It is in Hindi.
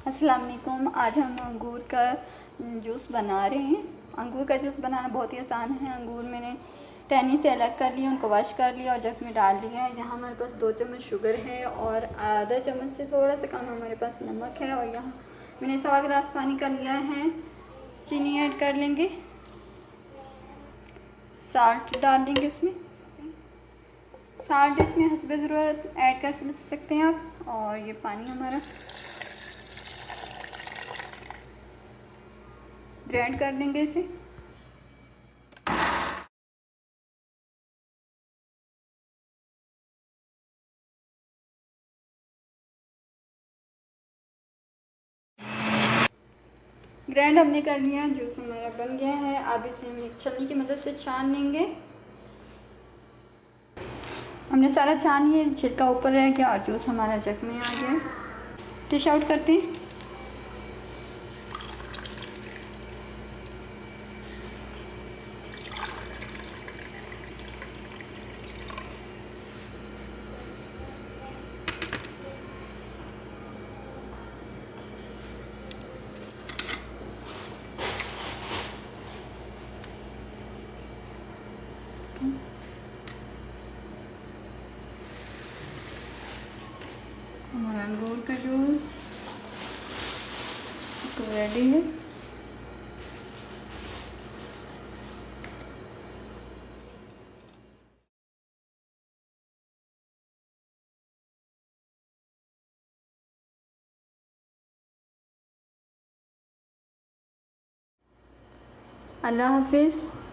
अस्सलाम वालेकुम। आज हम अंगूर का जूस बना रहे हैं। अंगूर का जूस बनाना बहुत ही आसान है। अंगूर मैंने टहनी से अलग कर लिया, उनको वॉश कर लिया और जग में डाल दिया है। यहाँ हमारे पास 2 चम्मच शुगर है और आधा चम्मच से थोड़ा सा कम हमारे पास नमक है। और यहाँ मैंने 1.25 गिलास पानी का लिया है। चीनी ऐड कर लेंगे, साल्ट डाल देंगे इसमें। साल्ट इसमें हस्बे ज़रूरत ऐड कर सकते हैं आप। और ये पानी हमारा ग्राइंड कर देंगे इसे। ग्राइंड हमने कर लिया, जूस हमारा बन गया है। अब इसे हम एक छलनी की मदद से छान लेंगे। हमने सारा छान लिया, छिलका ऊपर रह गया और जूस हमारा जग में आ गया। डिश आउट करते हैं। हमारा अंगूर का जूस रेडी है। अल्लाह हाफिज़।